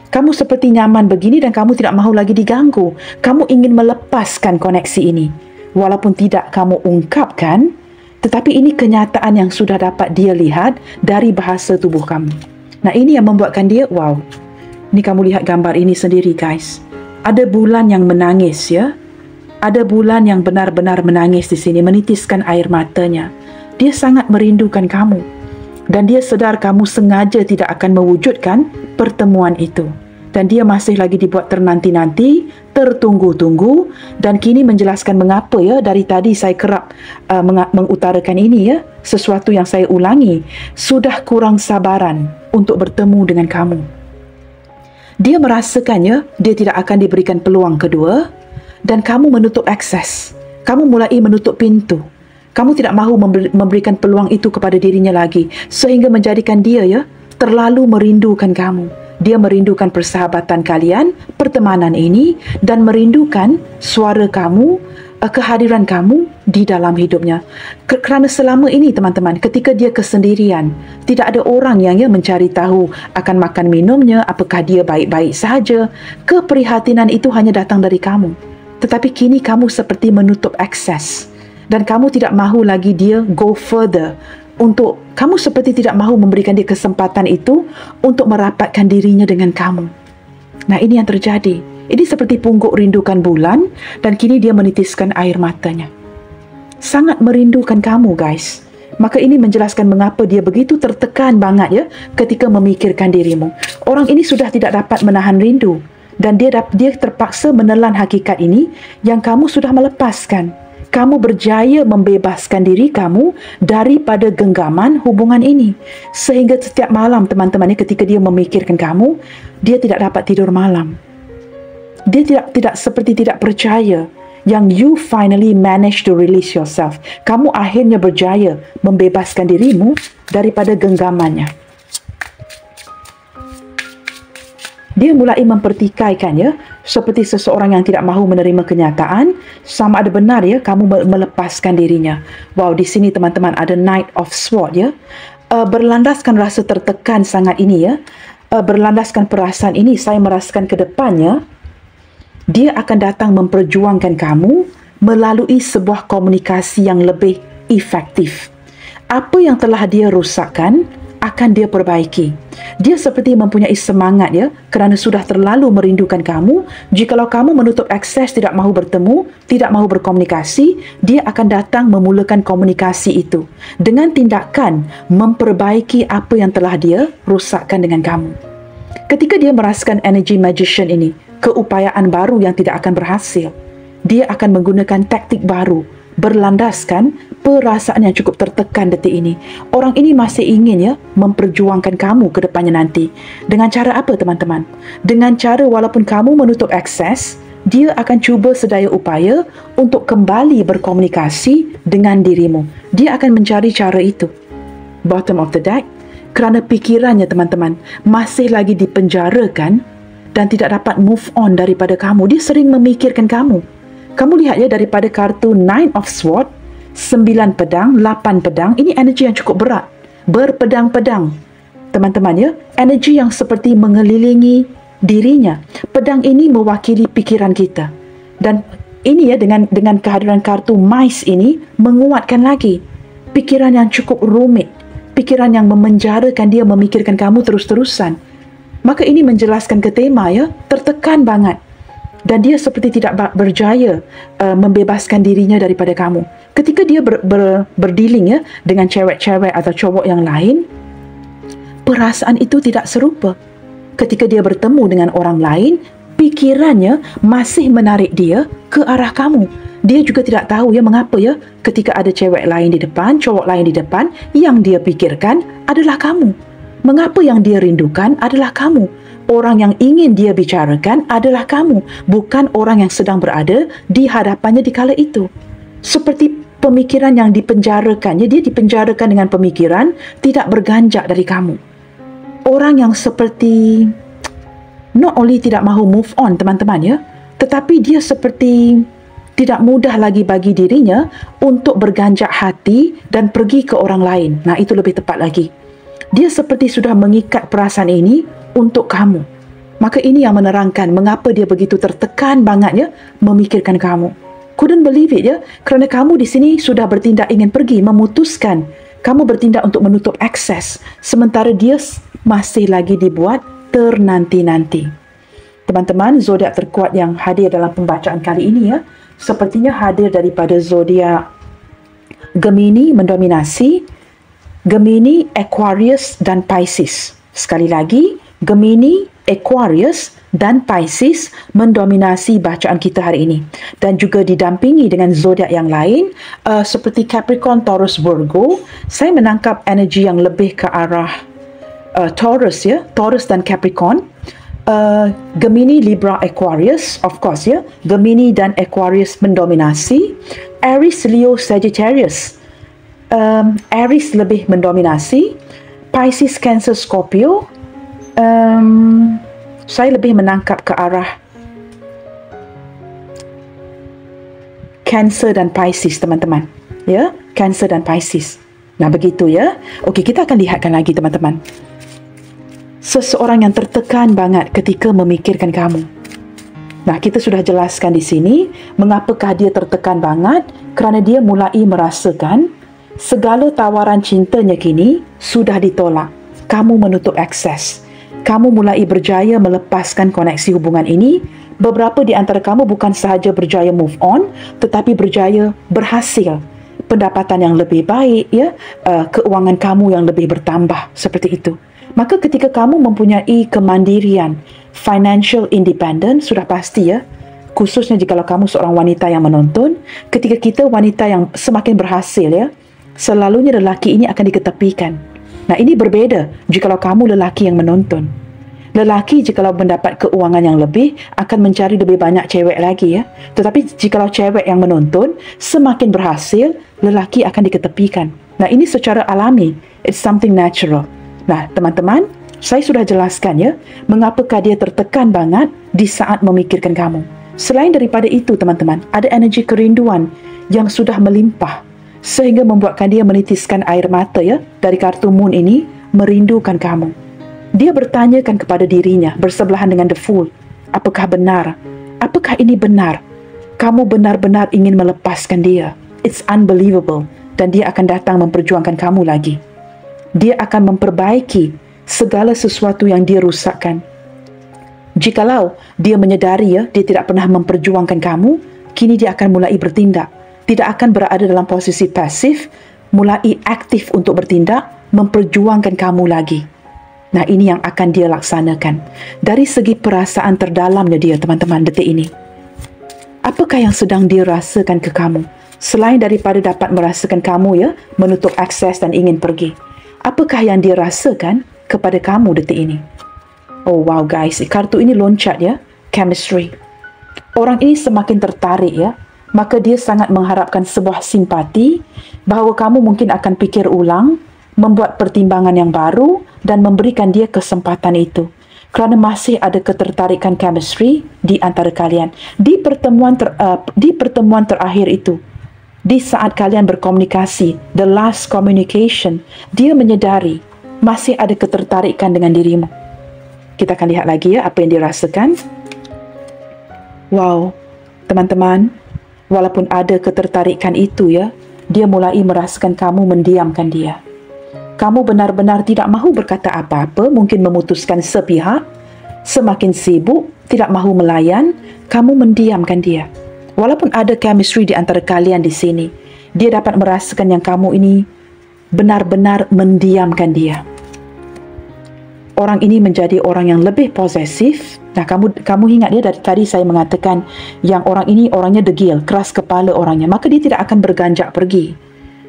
Kamu seperti nyaman begini dan kamu tidak mahu lagi diganggu. Kamu ingin melepaskan koneksi ini. Walaupun tidak kamu ungkapkan, tetapi ini kenyataan yang sudah dapat dia lihat dari bahasa tubuh kamu. Nah, ini yang membuatkan dia, wow. Ini kamu lihat gambar ini sendiri, guys. Ada bulan yang menangis, ya. Ada bulan yang benar-benar menangis di sini, menitiskan air matanya. Dia sangat merindukan kamu. Dan dia sedar kamu sengaja tidak akan mewujudkan pertemuan itu. Dan dia masih lagi dibuat ternanti-nanti, tertunggu-tunggu, dan kini menjelaskan mengapa ya dari tadi saya kerap mengutarakan ini ya, sesuatu yang saya ulangi, sudah kurang sabaran untuk bertemu dengan kamu. Dia merasakan ya, dia tidak akan diberikan peluang kedua, dan kamu menutup akses. Kamu mulai menutup pintu. Kamu tidak mahu memberikan peluang itu kepada dirinya lagi, sehingga menjadikan dia ya terlalu merindukan kamu. Dia merindukan persahabatan kalian, pertemanan ini, dan merindukan suara kamu, kehadiran kamu di dalam hidupnya. Kerana selama ini teman-teman, ketika dia kesendirian, tidak ada orang yang mencari tahu akan makan minumnya, apakah dia baik-baik sahaja. Keprihatinan itu hanya datang dari kamu. Tetapi kini kamu seperti menutup akses. Dan kamu tidak mahu lagi dia go further. Kamu seperti tidak mahu memberikan dia kesempatan itu untuk merapatkan dirinya dengan kamu. Nah, ini yang terjadi. Ini seperti pungguk rindukan bulan dan kini dia menitiskan air matanya. Sangat merindukan kamu, guys. Maka ini menjelaskan mengapa dia begitu tertekan banget ya ketika memikirkan dirimu. Orang ini sudah tidak dapat menahan rindu dan dia terpaksa menelan hakikat ini yang kamu sudah melepaskan. Kamu berjaya membebaskan diri kamu daripada genggaman hubungan ini. Sehingga setiap malam teman-teman ketika dia memikirkan kamu, dia tidak dapat tidur malam. Dia tidak seperti tidak percaya yang you finally manage to release yourself. Kamu akhirnya berjaya membebaskan dirimu daripada genggamannya. Dia mulai mempertikaikan ya, seperti seseorang yang tidak mahu menerima kenyataan, sama ada benar ya kamu melepaskan dirinya. Wow, di sini teman-teman ada Knight of Swords ya. Berlandaskan rasa tertekan sangat ini ya. Berlandaskan perasaan ini, saya merasakan ke depannya, dia akan datang memperjuangkan kamu melalui sebuah komunikasi yang lebih efektif. Apa yang telah dia rusakkan akan dia perbaiki. Dia seperti mempunyai semangat ya, kerana sudah terlalu merindukan kamu. Jikalau kamu menutup akses, tidak mahu bertemu, tidak mahu berkomunikasi, dia akan datang memulakan komunikasi itu dengan tindakan memperbaiki apa yang telah dia rusakkan dengan kamu. Ketika dia merasakan energy magician ini, keupayaan baru yang tidak akan berhasil, dia akan menggunakan taktik baru berlandaskan perasaan yang cukup tertekan detik ini. Orang ini masih ingin ya memperjuangkan kamu ke depannya nanti. Dengan cara apa teman-teman? Dengan cara walaupun kamu menutup akses, dia akan cuba sedaya upaya untuk kembali berkomunikasi dengan dirimu. Dia akan mencari cara itu. Bottom of the deck, kerana pikirannya teman-teman masih lagi dipenjarakan dan tidak dapat move on daripada kamu. Dia sering memikirkan kamu. Kamu lihat ya daripada kartu Nine of Swords, 9 pedang, 8 pedang, ini energi yang cukup berat. Berpedang-pedang. Teman-teman ya, energi yang seperti mengelilingi dirinya. Pedang ini mewakili pikiran kita. Dan ini ya dengan kehadiran kartu Mice ini menguatkan lagi. Pikiran yang cukup rumit. Pikiran yang memenjarakan dia memikirkan kamu terus-terusan. Maka ini menjelaskan ke tema ya, tertekan banget. Dan dia seperti tidak berjaya membebaskan dirinya daripada kamu. Ketika dia berdealing ya dengan cewek-cewek atau cowok yang lain, perasaan itu tidak serupa. Ketika dia bertemu dengan orang lain, pikirannya masih menarik dia ke arah kamu. Dia juga tidak tahu ya mengapa ya ketika ada cewek lain di depan, cowok lain di depan, yang dia pikirkan adalah kamu. Mengapa yang dia rindukan adalah kamu. Orang yang ingin dia bicarakan adalah kamu, bukan orang yang sedang berada di hadapannya di kala itu. Seperti pemikiran yang dipenjarakannya, dia dipenjarakan dengan pemikiran tidak berganjak dari kamu. Orang yang seperti not only tidak mahu move on teman-teman ya, tetapi dia seperti tidak mudah lagi bagi dirinya untuk berganjak hati dan pergi ke orang lain. Nah, itu lebih tepat lagi. Dia seperti sudah mengikat perasaan ini untuk kamu. Maka ini yang menerangkan mengapa dia begitu tertekan banget ya memikirkan kamu. Couldn't believe it ya, kerana kamu di sini sudah bertindak ingin pergi, memutuskan kamu bertindak untuk menutup akses, sementara dia masih lagi dibuat ternanti-nanti. Teman-teman, zodiak terkuat yang hadir dalam pembacaan kali ini ya, sepertinya hadir daripada zodiak Gemini mendominasi, Gemini, Aquarius dan Pisces. Sekali lagi, Gemini, Aquarius dan Pisces mendominasi bacaan kita hari ini, dan juga didampingi dengan zodiak yang lain seperti Capricorn, Taurus, Virgo. Saya menangkap energi yang lebih ke arah Taurus ya, Taurus dan Capricorn. Gemini, Libra, Aquarius, of course ya, Gemini dan Aquarius mendominasi. Aries, Leo, Sagittarius, Aries lebih mendominasi. Pisces, Cancer, Scorpio. Saya lebih menangkap ke arah Cancer dan Pisces teman-teman ya, Cancer dan Pisces. Nah begitu ya. Okey, kita akan lihatkan lagi teman-teman. Seseorang yang tertekan banget ketika memikirkan kamu. Nah, kita sudah jelaskan di sini mengapakah dia tertekan banget, kerana dia mulai merasakan segala tawaran cintanya kini sudah ditolak. Kamu menutup akses. Kamu mulai berjaya melepaskan koneksi hubungan ini. Beberapa di antara kamu bukan sahaja berjaya move on, tetapi berjaya berhasil. Pendapatan yang lebih baik ya, keuangan kamu yang lebih bertambah, seperti itu. Maka ketika kamu mempunyai kemandirian, financial independence, sudah pasti ya, khususnya jika kamu seorang wanita yang menonton, ketika kita wanita yang semakin berhasil ya, selalunya lelaki ini akan diketepikan. Nah, ini berbeda jika kamu lelaki yang menonton. Lelaki jika mendapat keuangan yang lebih akan mencari lebih banyak cewek lagi ya. Tetapi jika cewek yang menonton semakin berhasil, lelaki akan diketepikan. Nah, ini secara alami. It's something natural. Nah, teman-teman, saya sudah jelaskan ya, mengapakah dia tertekan banget di saat memikirkan kamu. Selain daripada itu, teman-teman, ada energi kerinduan yang sudah melimpah, sehingga membuatkan dia menitiskan air mata ya, dari kartu moon ini, merindukan kamu. Dia bertanyakan kepada dirinya, bersebelahan dengan the fool, apakah benar? Apakah ini benar? Kamu benar-benar ingin melepaskan dia. It's unbelievable. Dan dia akan datang memperjuangkan kamu lagi. Dia akan memperbaiki segala sesuatu yang dia rusakkan. Jikalau dia menyedari ya, dia tidak pernah memperjuangkan kamu, kini dia akan mulai bertindak. Tidak akan berada dalam posisi pasif, mulai aktif untuk bertindak, memperjuangkan kamu lagi. Nah, ini yang akan dia laksanakan. Dari segi perasaan terdalamnya dia, teman-teman, detik ini. Apakah yang sedang dia rasakan ke kamu? Selain daripada dapat merasakan kamu ya, menutup akses dan ingin pergi. Apakah yang dia rasakan kepada kamu detik ini? Oh wow guys, kartu ini loncat ya, chemistry. Orang ini semakin tertarik ya, maka dia sangat mengharapkan sebuah simpati bahawa kamu mungkin akan pikir ulang, membuat pertimbangan yang baru dan memberikan dia kesempatan itu. Kerana masih ada ketertarikan chemistry di antara kalian. Di pertemuan terakhir itu, di saat kalian berkomunikasi, the last communication, dia menyedari masih ada ketertarikan dengan dirimu. Kita akan lihat lagi ya apa yang dirasakan. Wow, teman-teman, walaupun ada ketertarikan itu ya, dia mulai merasakan kamu mendiamkan dia. kamu benar-benar tidak mahu berkata apa-apa, mungkin memutuskan sepihak, semakin sibuk, tidak mahu melayan, kamu mendiamkan dia. Walaupun ada chemistry di antara kalian di sini, dia dapat merasakan yang kamu ini benar-benar mendiamkan dia. Orang ini menjadi orang yang lebih posesif. Nah, kamu ingat ya, dari tadi saya mengatakan yang orang ini orangnya degil, keras kepala orangnya, maka dia tidak akan berganjak pergi.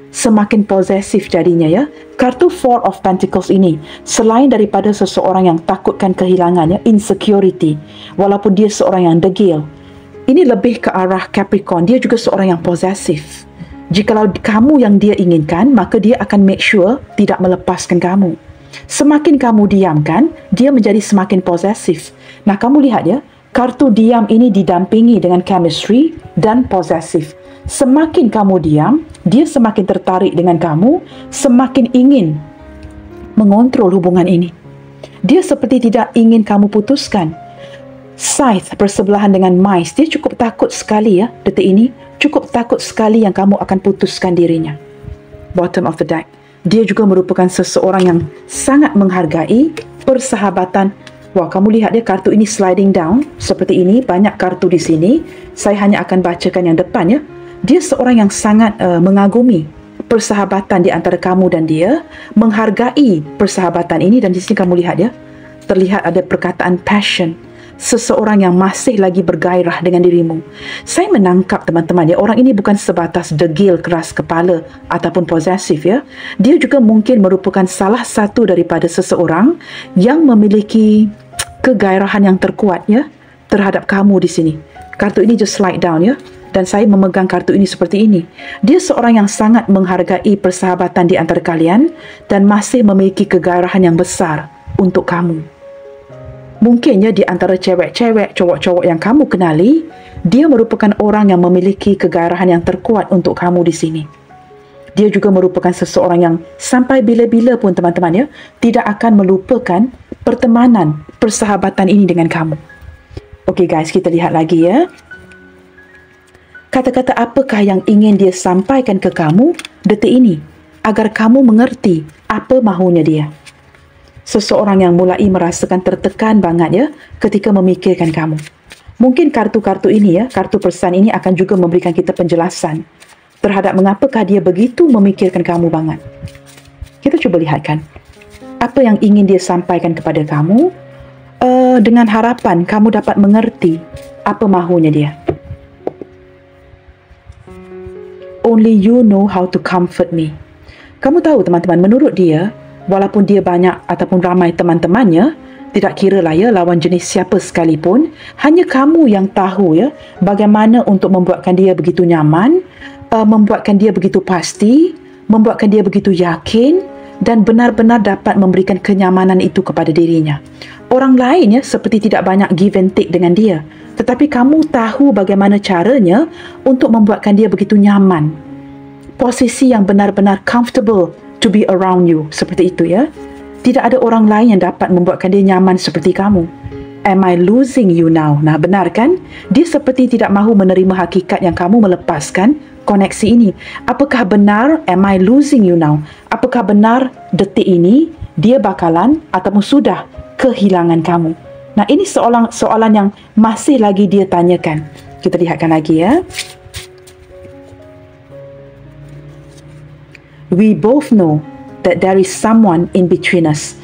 Semakin posesif jadinya ya. Kartu Four of Pentacles ini, selain daripada seseorang yang takutkan kehilangannya, insecurity, walaupun dia seorang yang degil, ini lebih ke arah Capricorn. Dia juga seorang yang posesif. Jikalau kamu yang dia inginkan, maka dia akan make sure tidak melepaskan kamu. Semakin kamu diamkan, dia menjadi semakin posesif. Nah, kamu lihat ya, kartu diam ini didampingi dengan chemistry dan posesif. Semakin kamu diam, dia semakin tertarik dengan kamu, semakin ingin mengontrol hubungan ini. Dia seperti tidak ingin kamu putuskan. Scythe bersebelahan dengan Mice, dia cukup takut sekali ya, detik ini. Cukup takut sekali yang kamu akan putuskan dirinya. Bottom of the deck. Dia juga merupakan seseorang yang sangat menghargai persahabatan. Wah, kamu lihat dia kartu ini sliding down seperti ini, banyak kartu di sini. Saya hanya akan bacakan yang depan ya. Dia seorang yang sangat mengagumi persahabatan di antara kamu dan dia, menghargai persahabatan ini, dan di sini kamu lihat ya, terlihat ada perkataan passion. Seseorang yang masih lagi bergairah dengan dirimu. Saya menangkap teman-teman ya, orang ini bukan sebatas degil, keras kepala ataupun posesif ya. Dia juga mungkin merupakan salah satu daripada seseorang yang memiliki kegairahan yang terkuat ya terhadap kamu di sini. Kartu ini just slide down ya, dan saya memegang kartu ini seperti ini. Dia seorang yang sangat menghargai persahabatan di antara kalian dan masih memiliki kegairahan yang besar untuk kamu. Mungkinnya di antara cewek-cewek, cowok-cowok yang kamu kenali, dia merupakan orang yang memiliki kegairahan yang terkuat untuk kamu di sini. Dia juga merupakan seseorang yang sampai bila-bila pun teman-teman ya, tidak akan melupakan pertemanan, persahabatan ini dengan kamu. Okey guys, kita lihat lagi ya. Kata-kata apakah yang ingin dia sampaikan ke kamu detik ini, agar kamu mengerti apa mahunya dia. Seseorang yang mulai merasakan tertekan banget ya ketika memikirkan kamu. Mungkin kartu-kartu ini ya, kartu pesan ini akan juga memberikan kita penjelasan terhadap mengapakah dia begitu memikirkan kamu banget. Kita cuba lihatkan apa yang ingin dia sampaikan kepada kamu, dengan harapan kamu dapat mengerti apa mahunya dia. Only you know how to comfort me. Kamu tahu teman-teman, menurut dia, walaupun dia banyak ataupun ramai teman-temannya, tidak kira lah ya lawan jenis siapa sekalipun, hanya kamu yang tahu ya bagaimana untuk membuatkan dia begitu nyaman, membuatkan dia begitu pasti, membuatkan dia begitu yakin dan benar-benar dapat memberikan kenyamanan itu kepada dirinya. Orang lain ya seperti tidak banyak give and take dengan dia, tetapi kamu tahu bagaimana caranya untuk membuatkan dia begitu nyaman. Posisi yang benar-benar comfortable to be around you, seperti itu ya. Tidak ada orang lain yang dapat membuatkan dia nyaman seperti kamu. Am I losing you now? Nah, benar kan? Dia seperti tidak mahu menerima hakikat yang kamu melepaskan koneksi ini. Apakah benar am I losing you now? Apakah benar detik ini dia bakalan ataupun sudah kehilangan kamu? Nah, ini soalan yang masih lagi dia tanyakan. Kita lihatkan lagi ya. We both know that there is someone in between us.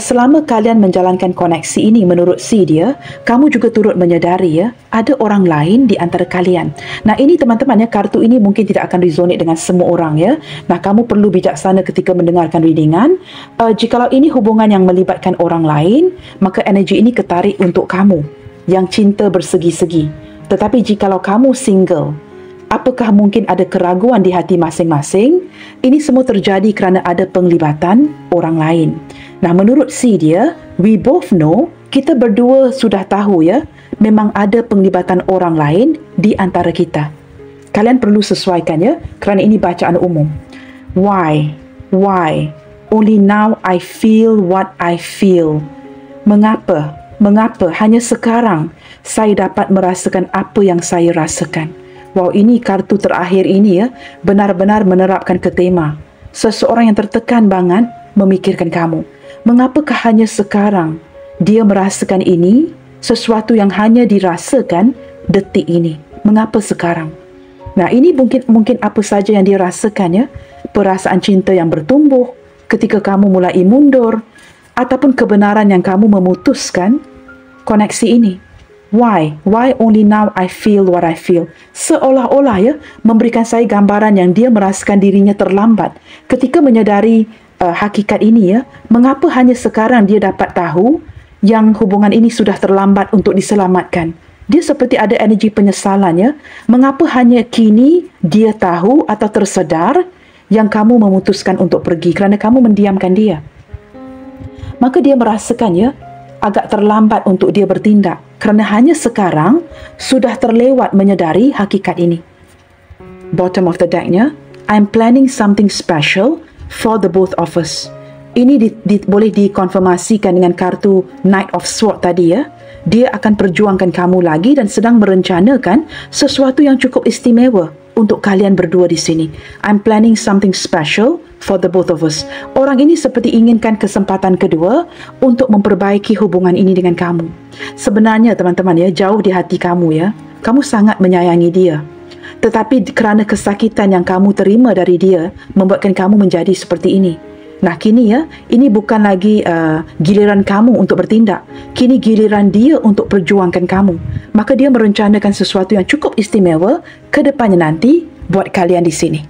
Selama kalian menjalankan koneksi ini menurut si dia, kamu juga turut menyadari ya, ada orang lain di antara kalian. Nah, ini teman-teman ya, kartu ini mungkin tidak akan resonate dengan semua orang ya. Nah, kamu perlu bijaksana ketika mendengarkan readingan. Jikalau ini hubungan yang melibatkan orang lain, maka energi ini ketarik untuk kamu yang cinta bersegi-segi. Tetapi jikalau kamu single, apakah mungkin ada keraguan di hati masing-masing? Ini semua terjadi kerana ada penglibatan orang lain. Nah, menurut si dia, we both know, kita berdua sudah tahu ya, memang ada penglibatan orang lain di antara kita. Kalian perlu sesuaikan ya, kerana ini bacaan umum. Why? Why? Only now I feel what I feel. Mengapa? Mengapa hanya sekarang saya dapat merasakan apa yang saya rasakan? Wow, ini kartu terakhir ini ya, benar-benar menerapkan ke tema seseorang yang tertekan banget memikirkan kamu. Mengapakah hanya sekarang dia merasakan ini, sesuatu yang hanya dirasakan detik ini? Mengapa sekarang? Nah, ini mungkin apa saja yang dia rasakan ya. Perasaan cinta yang bertumbuh ketika kamu mulai mundur, ataupun kebenaran yang kamu memutuskan koneksi ini. Why? Why only now I feel what I feel? Seolah-olah ya, memberikan saya gambaran yang dia merasakan dirinya terlambat. Ketika menyadari hakikat ini ya, mengapa hanya sekarang dia dapat tahu yang hubungan ini sudah terlambat untuk diselamatkan? Dia seperti ada energi penyesalan ya. Mengapa hanya kini dia tahu atau tersedar yang kamu memutuskan untuk pergi kerana kamu mendiamkan dia? Maka dia merasakan ya, agak terlambat untuk dia bertindak kerana hanya sekarang sudah terlewat menyedari hakikat ini. Bottom of the decknya, I'm planning something special for the both of us. Ini boleh dikonfirmasikan dengan kartu Knight of Swords tadi ya. Dia akan perjuangkan kamu lagi dan sedang merencanakan sesuatu yang cukup istimewa untuk kalian berdua di sini. I'm planning something special for the both of us. Orang ini seperti inginkan kesempatan kedua untuk memperbaiki hubungan ini dengan kamu. Sebenarnya teman-teman ya, jauh di hati kamu ya, kamu sangat menyayangi dia. Tetapi kerana kesakitan yang kamu terima dari dia membuatkan kamu menjadi seperti ini. Nah, kini ya, ini bukan lagi giliran kamu untuk bertindak. Kini giliran dia untuk perjuangkan kamu. Maka dia merencanakan sesuatu yang cukup istimewa ke depannya nanti buat kalian di sini.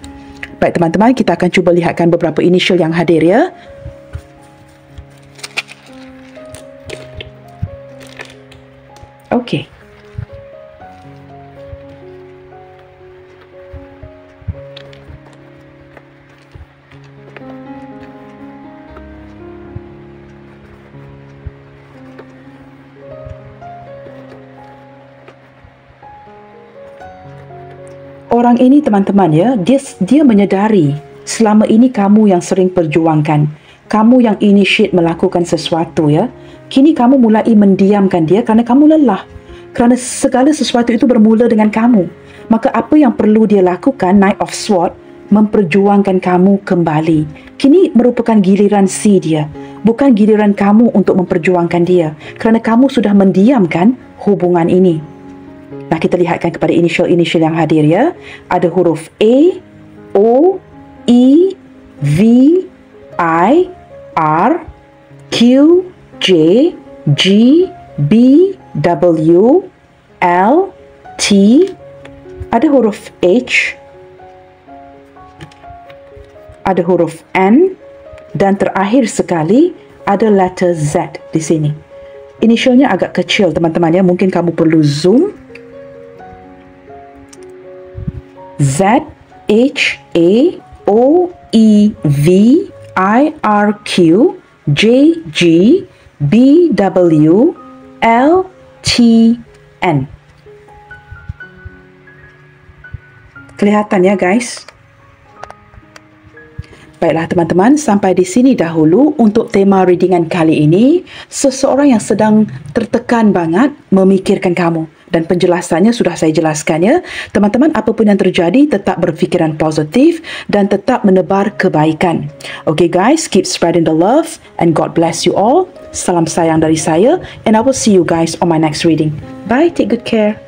Baik teman-teman, kita akan cuba lihatkan beberapa initial yang hadir ya. Okey. Orang ini teman-teman ya, dia menyedari selama ini kamu yang sering perjuangkan, kamu yang initiate melakukan sesuatu ya. Kini kamu mulai mendiamkan dia kerana kamu lelah, kerana segala sesuatu itu bermula dengan kamu. Maka apa yang perlu dia lakukan, Knight of Swords, memperjuangkan kamu kembali. Kini merupakan giliran si dia, bukan giliran kamu untuk memperjuangkan dia, kerana kamu sudah mendiamkan hubungan ini. Nah, kita lihatkan kepada initial-initial yang hadir ya. Ada huruf A, O, E, V, I, R, Q, J, G, B, W, L, T. Ada huruf H, ada huruf N, dan terakhir sekali ada letter Z di sini. Initialnya agak kecil teman-teman ya, mungkin kamu perlu zoom. Z, H, A, O, E, V, I, R, Q, J, G, B, W, L, T, N. Kelihatan ya guys? Baiklah teman-teman, sampai di sini dahulu untuk tema readingan kali ini. Seseorang yang sedang tertekan banget memikirkan kamu. Dan penjelasannya sudah saya jelaskan ya. Teman-teman, apapun yang terjadi, tetap berfikiran positif dan tetap menebar kebaikan. Okay guys, keep spreading the love and God bless you all. Salam sayang dari saya and I will see you guys on my next reading. Bye, take good care.